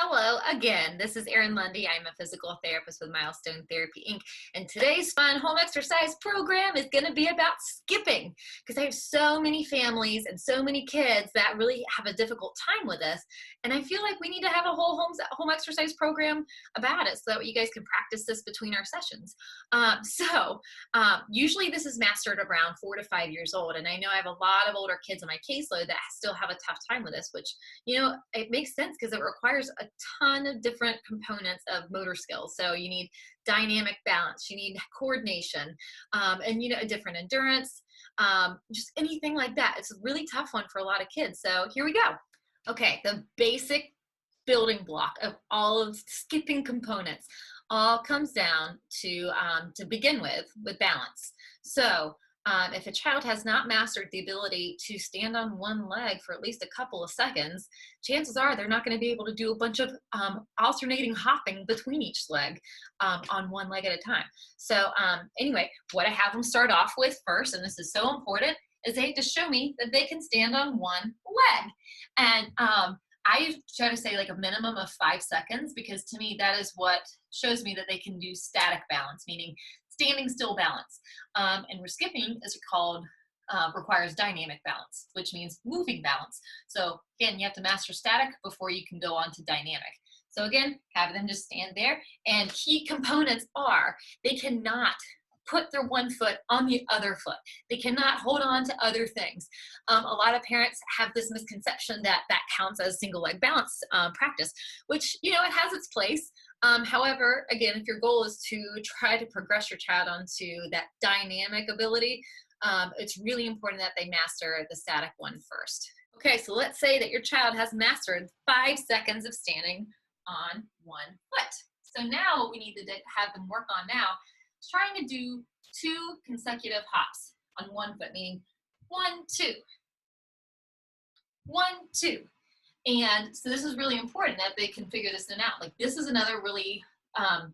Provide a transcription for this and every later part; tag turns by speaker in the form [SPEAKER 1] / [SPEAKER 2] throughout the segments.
[SPEAKER 1] Hello again. This is Erin Lundy. I'm a physical therapist with Milestone Therapy Inc. And today's fun home exercise program is going to be about skipping because I have so many families and so many kids that really have a difficult time with this. And I feel like we need to have a whole home exercise program about it so that you guys can practice this between our sessions. Usually this is mastered around 4 to 5 years old. And I know I have a lot of older kids on my caseload that still have a tough time with this, which, it makes sense because it requires a ton of different components of motor skills. So you need dynamic balance, you need coordination, and a different endurance, just anything like that. It's a really tough one for a lot of kids. So here we go. Okay, the basic building block of all of skipping components all comes down to begin with balance. So if a child has not mastered the ability to stand on one leg for at least a couple of seconds, chances are they're not going to be able to do a bunch of alternating hopping between each leg on one leg at a time. So anyway, what I have them start off with first, and this is so important, is they have to show me that they can stand on one leg. And I try to say like a minimum of 5 seconds, because to me that is what shows me that they can do static balance, meaning standing still balance. And we're skipping is called requires dynamic balance, which means moving balance. So again, you have to master static before you can go on to dynamic. So again, have them just stand there, and key components are they cannot put their one foot on the other foot. They cannot hold on to other things. A lot of parents have this misconception that that counts as single leg balance practice, which, it has its place. However, again, if your goal is to try to progress your child onto that dynamic ability, it's really important that they master the static one first. Okay, so let's say that your child has mastered 5 seconds of standing on one foot. So now what we need to have them work on now is trying to do 2 consecutive hops on one foot, meaning 1, 2, 1, 2. And so this is really important that they can figure this out. Like, this is another really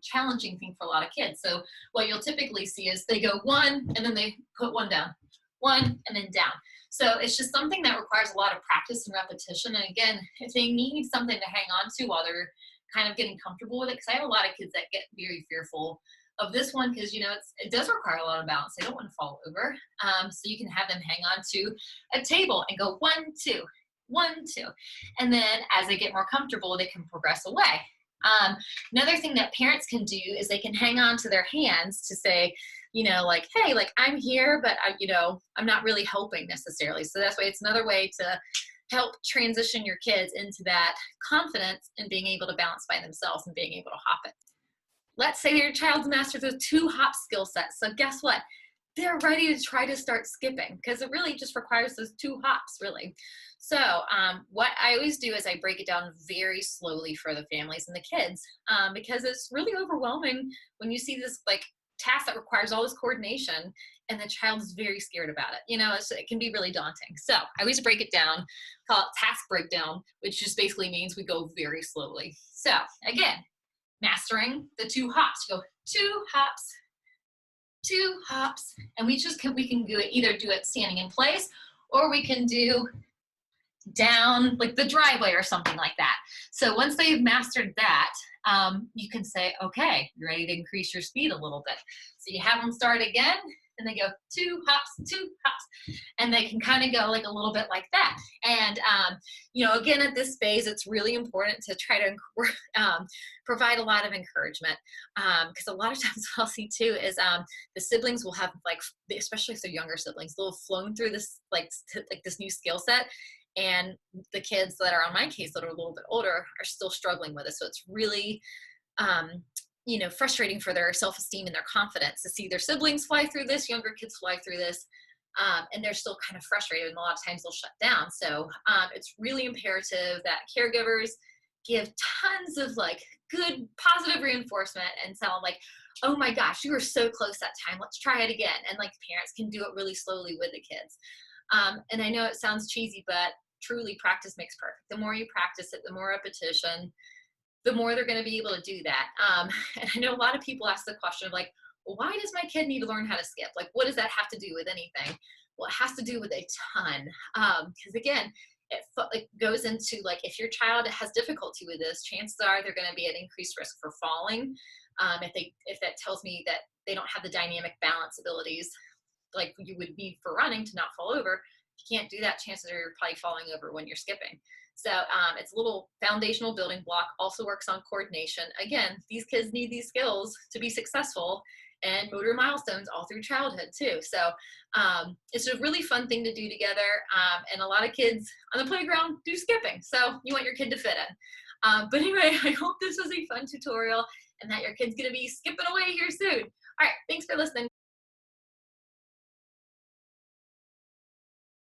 [SPEAKER 1] challenging thing for a lot of kids. So what you'll typically see is they go 1 and then they put 1 down, 1 and then down. So it's just something that requires a lot of practice and repetition. And again, if they need something to hang on to while they're kind of getting comfortable with it, because I have a lot of kids that get very fearful of this one because, it does require a lot of balance. They don't want to fall over. So you can have them hang on to a table and go 1, 2, 1, 2. And then as they get more comfortable, they can progress away. Another thing that parents can do is they can hang on to their hands to say, like, hey, like, I'm here, but I'm not really helping necessarily. So that's why it's another way to help transition your kids into that confidence and being able to balance by themselves and being able to hop it. Let's say your child's mastered the 2 hop skill sets. So guess what? They're ready to try to start skipping because it really just requires those 2 hops, really. So what I always do is I break it down very slowly for the families and the kids because it's really overwhelming when you see this like task that requires all this coordination and the child is very scared about it. It can be really daunting. So I always break it down, call it task breakdown, which just basically means we go very slowly. So again, mastering the 2 hops. You go 2 hops, 2 hops, and we can do it, either do it standing in place, or we can do down like the driveway or something like that. So once they've mastered that, you can say, okay, you're ready to increase your speed a little bit. So you have them start again, and they go 2 hops, 2 hops, and they can kind of go like a little bit like that. And again, at this phase, it's really important to try to provide a lot of encouragement, because a lot of times what I'll see too is the siblings will have, like, especially if they're younger siblings, they'll have flown through this this new skill set. And the kids that are on my case that are a little bit older are still struggling with it. So it's really, frustrating for their self-esteem and their confidence to see their siblings fly through this, younger kids fly through this, and they're still kind of frustrated. And a lot of times they'll shut down. So it's really imperative that caregivers give tons of like good positive reinforcement and tell them like, oh my gosh, you were so close that time. Let's try it again. And like parents can do it really slowly with the kids. And I know it sounds cheesy, but truly practice makes perfect. The more you practice it, the more repetition, the more they're going to be able to do that. And I know a lot of people ask the question of like, well, why does my kid need to learn how to skip? Like, what does that have to do with anything? Well, it has to do with a ton. Because again, It goes into like, if your child has difficulty with this, chances are they're going to be at increased risk for falling. If that tells me that they don't have the dynamic balance abilities like you would need for running to not fall over, if you can't do that, chances are you're probably falling over when you're skipping. So it's a little foundational building block. Also works on coordination. Again, these kids need these skills to be successful, and motor milestones all through childhood too. So it's a really fun thing to do together. And a lot of kids on the playground do skipping. So you want your kid to fit in. But anyway, I hope this was a fun tutorial and that your kid's going to be skipping away here soon. All right, thanks for listening.